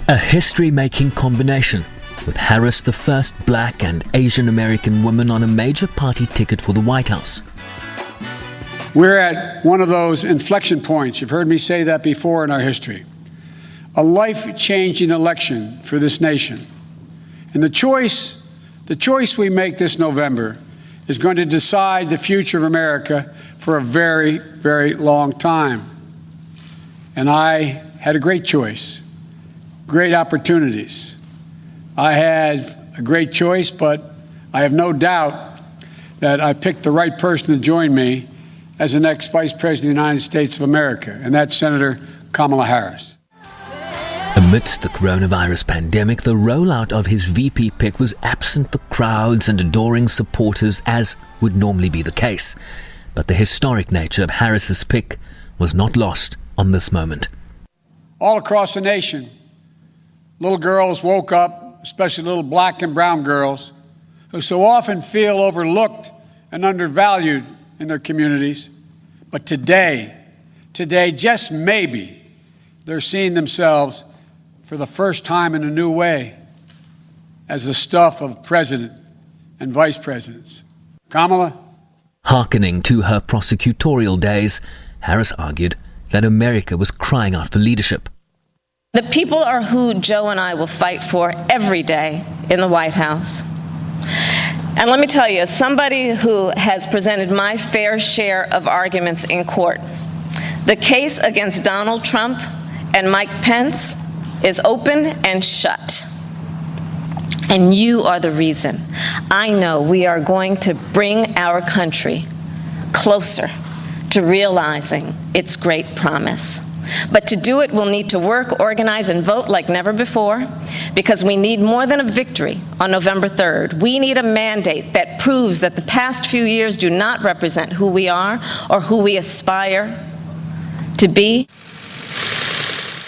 A history-making combination, with Harris the first black and Asian American woman on a major party ticket for the White House. We're at one of those inflection points. You've heard me say that before in our history. A life-changing election for this nation. And the choice we make this November is going to decide the future of America for a very, very long time. And I had a great choice, great opportunities. I had a great choice, but I have no doubt that I picked the right person to join me as the next Vice President of the United States of America, and that's Senator Kamala Harris. Amidst the coronavirus pandemic, the rollout of his VP pick was absent the crowds and adoring supporters as would normally be the case. But the historic nature of Harris's pick was not lost on this moment. All across the nation, little girls woke up, especially little black and brown girls, who so often feel overlooked and undervalued in their communities. But today, just maybe, they're seeing themselves for the first time in a new way as the stuff of president and vice presidents. Kamala? Hearkening to her prosecutorial days, Harris argued that America was crying out for leadership. The people are who Joe and I will fight for every day in the White House. And let me tell you, as somebody who has presented my fair share of arguments in court, the case against Donald Trump and Mike Pence is open and shut. And you are the reason I know we are going to bring our country closer to realizing its great promise. But to do it, we'll need to work, organize, and vote like never before, because we need more than a victory on November 3rd. We need a mandate that proves that the past few years do not represent who we are or who we aspire to be.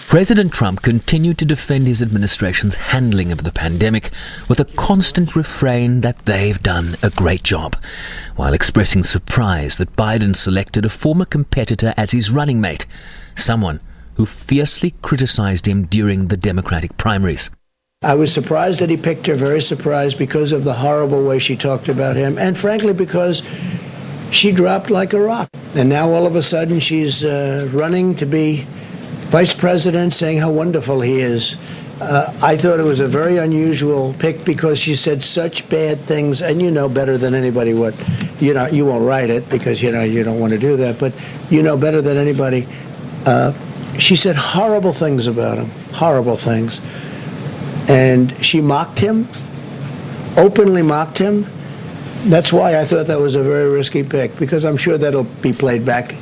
President Trump continued to defend his administration's handling of the pandemic with a constant refrain that they've done a great job, while expressing surprise that Biden selected a former competitor as his running mate, someone who fiercely criticized him during the Democratic primaries. I was surprised that he picked her, very surprised because of the horrible way she talked about him, and frankly because she dropped like a rock. And now all of a sudden she's running to be vice president, saying how wonderful he is. I thought it was a very unusual pick because she said such bad things, and you know better than anybody what, you won't write it because, you don't want to do that, but you know better than anybody. She said horrible things about him, horrible things. And she mocked him, openly mocked him. That's why I thought that was a very risky pick, because I'm sure that'll be played back.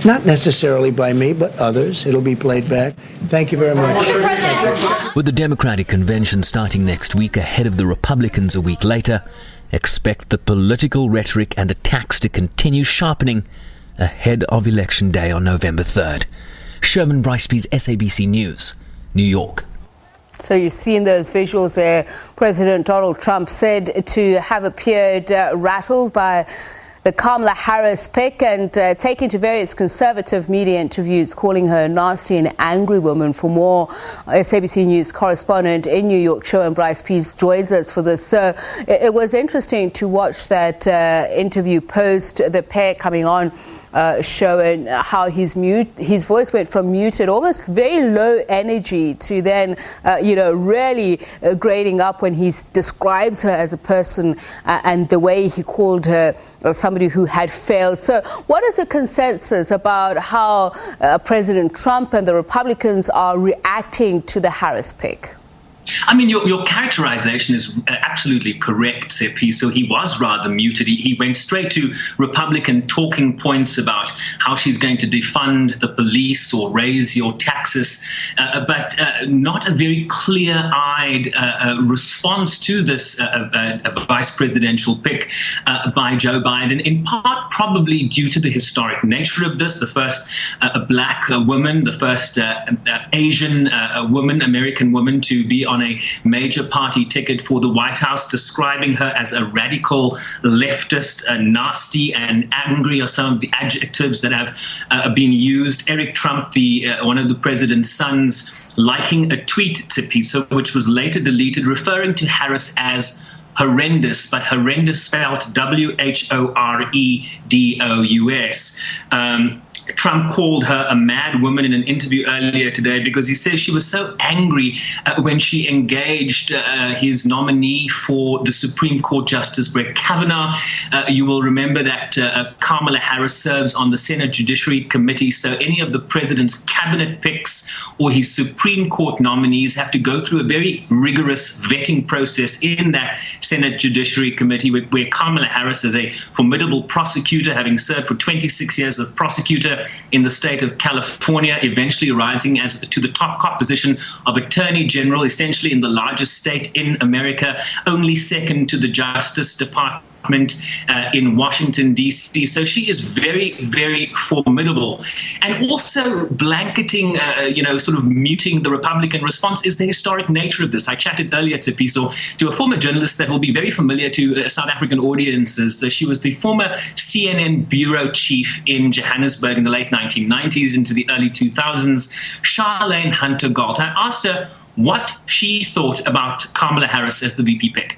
Not necessarily by me, but others. It'll be played back. Thank you very much. With the Democratic convention starting next week ahead of the Republicans a week later, expect the political rhetoric and attacks to continue sharpening ahead of Election Day on November 3rd. Sherwin Bryce-Pease, SABC News, New York. So you've seen those visuals there. President Donald Trump said to have appeared rattled by the Kamala Harris pick and taken to various conservative media interviews, calling her a nasty and angry woman. For more, SABC News correspondent in New York, Sherwin Bryce-Pease, joins us for this. So it was interesting to watch that interview post the pair coming on, showing how his voice went from muted, almost very low energy, to then, really grading up when he describes her as a person and the way he called her somebody who had failed. So what is the consensus about how President Trump and the Republicans are reacting to the Harris pick? I mean, your characterization is absolutely correct, Sepi. So he was rather muted. He went straight to Republican talking points about how she's going to defund the police or raise your taxes, but not a very clear-eyed response to this vice presidential pick by Joe Biden, in part probably due to the historic nature of this, the first black woman, the first Asian woman, American woman to be on on a major party ticket for the White House, describing her as a radical leftist, nasty and angry are some of the adjectives that have been used. Eric Trump, one of the president's sons, liking a tweet to Piso, which was later deleted, referring to Harris as horrendous, but horrendous spelled WHOREDOUS. Trump called her a mad woman in an interview earlier today because he says she was so angry when she engaged his nominee for the Supreme Court Justice Brett Kavanaugh. You will remember that Kamala Harris serves on the Senate Judiciary Committee, so any of the president's cabinet picks or his Supreme Court nominees have to go through a very rigorous vetting process in that Senate Judiciary Committee, where Kamala Harris is a formidable prosecutor, having served for 26 years as prosecutor in the state of California, eventually rising to the top cop position of Attorney General, essentially in the largest state in America, only second to the Justice Department in Washington, D.C. So she is very, very formidable. And also blanketing, sort of muting the Republican response is the historic nature of this. I chatted earlier to Piso, to a former journalist that will be very familiar to South African audiences. She was the former CNN bureau chief in Johannesburg in the late 1990s into the early 2000s, Charlene Hunter-Galt. I asked her what she thought about Kamala Harris as the VP pick.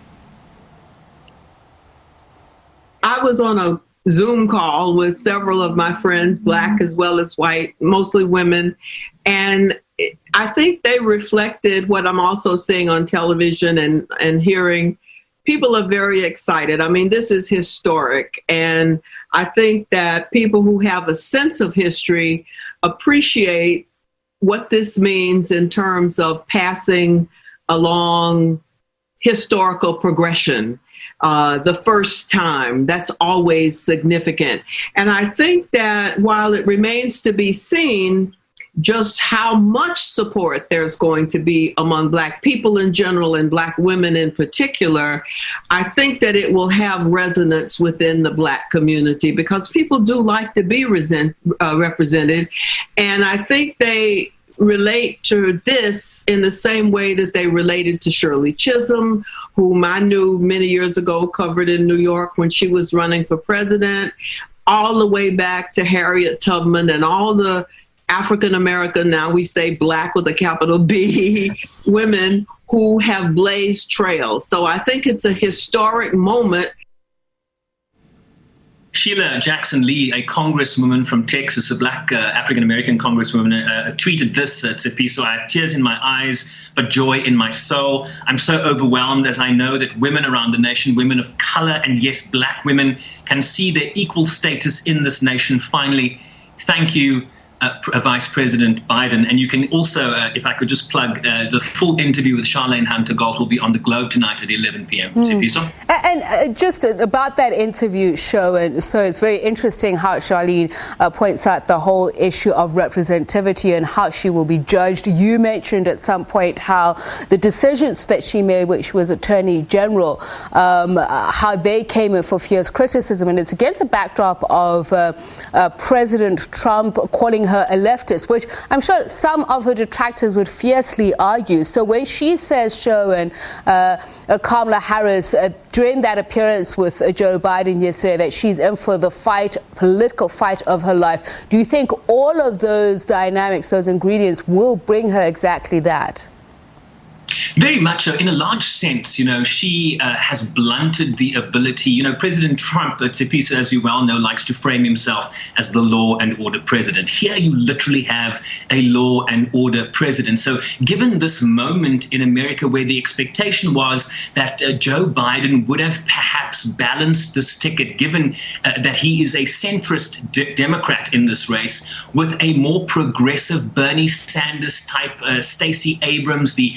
I was on a Zoom call with several of my friends, Black as well as white, mostly women. And I think they reflected what I'm also seeing on television and hearing. People are very excited. I mean, this is historic. And I think that people who have a sense of history appreciate what this means in terms of passing along historical progression. The first time, that's always significant. And I think that while it remains to be seen just how much support there's going to be among Black people in general and Black women in particular, I think that it will have resonance within the Black community because people do like to be represented. And I think they relate to this in the same way that they related to Shirley Chisholm, whom I knew many years ago, covered in New York when she was running for president, all the way back to Harriet Tubman and all the African American, now we say Black with a capital B, women who have blazed trails. So I think it's a historic moment. Sheila Jackson Lee, a congresswoman from Texas, a Black African-American congresswoman, tweeted this to Piso: "I have tears in my eyes, but joy in my soul. I'm so overwhelmed as I know that women around the nation, women of color, and yes, Black women, can see their equal status in this nation finally. Thank you, Vice President Biden." And you can also, if I could just plug, the full interview with Charlene Hunter-Galt will be on the Globe tonight at 11 p.m. And just about that interview, Sherwin, so it's very interesting how Charlene points out the whole issue of representativity and how she will be judged. You mentioned at some point how the decisions that she made, which was Attorney General, how they came in for fierce criticism. And it's against the backdrop of President Trump calling her a leftist, which I'm sure some of her detractors would fiercely argue. So when she says, Sherwin, Kamala Harris, during that appearance with Joe Biden yesterday, that she's in for the fight, political fight of her life, do you think all of those dynamics, those ingredients, will bring her exactly that? Very much so. In a large sense, she has blunted the ability. President Trump, Tsepiso, as you well know, likes to frame himself as the law and order president. Here you literally have a law and order president. So given this moment in America where the expectation was that Joe Biden would have perhaps balanced this ticket, given that he is a centrist Democrat in this race, with a more progressive Bernie Sanders type Stacey Abrams, the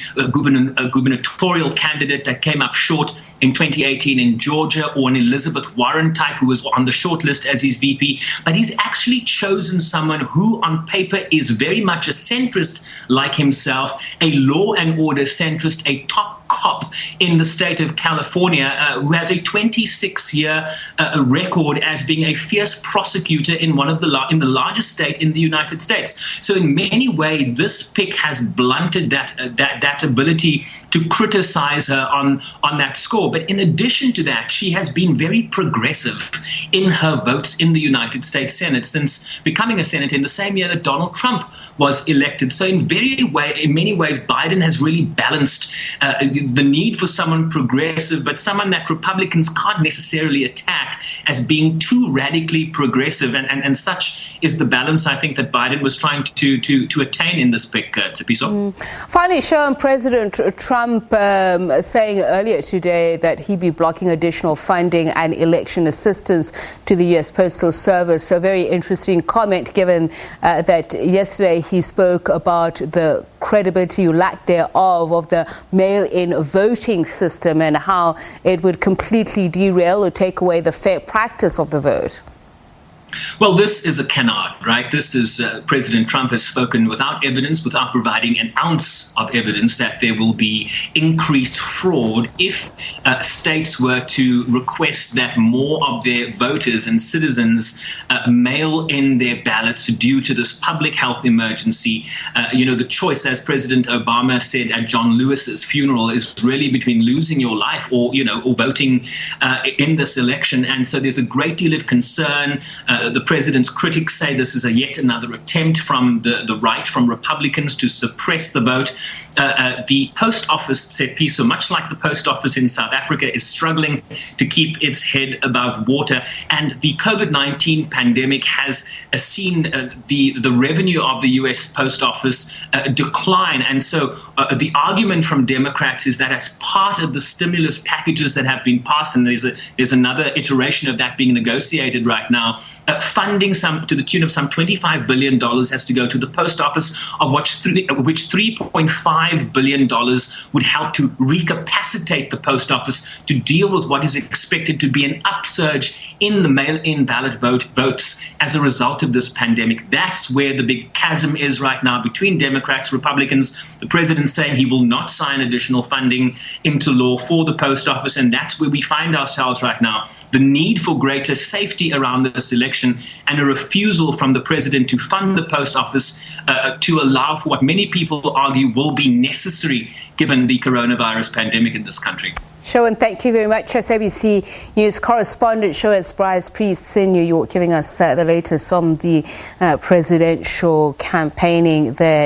gubernatorial candidate that came up short in 2018 in Georgia, or an Elizabeth Warren type who was on the short list as his VP. But he's actually chosen someone who on paper is very much a centrist like himself, a law and order centrist, a top cop in the state of California who has a 26-year record as being a fierce prosecutor in in the largest state in the United States. So in many ways, this pick has blunted that ability to criticize her on that score. But in addition to that, she has been very progressive in her votes in the United States Senate since becoming a senator in the same year that Donald Trump was elected. So in many ways, Biden has really balanced the need for someone progressive, but someone that Republicans can't necessarily attack as being too radically progressive. And such is the balance, I think, that Biden was trying to attain in this pick, Tsepiso. Finally, Sherwin, President Trump saying earlier today that he'd be blocking additional funding and election assistance to the U.S. Postal Service. A very interesting comment, given that yesterday he spoke about the credibility or lack thereof of the mail-in voting system and how it would completely derail or take away the fair practice of the vote. Well, this is a canard, right? This is President Trump has spoken without evidence, without providing an ounce of evidence that there will be increased fraud if states were to request that more of their voters and citizens mail in their ballots due to this public health emergency. The choice, as President Obama said at John Lewis's funeral, is really between losing your life or voting in this election. And so there's a great deal of concern. The president's critics say this is yet another attempt from the right, from Republicans, to suppress the vote. The post office, so much like the post office in South Africa, is struggling to keep its head above water. And the COVID-19 pandemic has seen the revenue of the U.S. post office decline. And so the argument from Democrats is that as part of the stimulus packages that have been passed, and there's another iteration of that being negotiated right now, funding to the tune of some $25 billion has to go to the post office, of which $3.5 billion would help to recapacitate the post office to deal with what is expected to be an upsurge in the mail-in ballot votes as a result of this pandemic. That's where the big chasm is right now between Democrats, Republicans. The president saying he will not sign additional funding into law for the post office, and that's where we find ourselves right now. The need for greater safety around this election and a refusal from the president to fund the post office to allow for what many people argue will be necessary given the coronavirus pandemic in this country. Sherwin, thank you very much. SABC News correspondent Sherwin Bryce-Pease in New York, giving us the latest on the presidential campaigning there.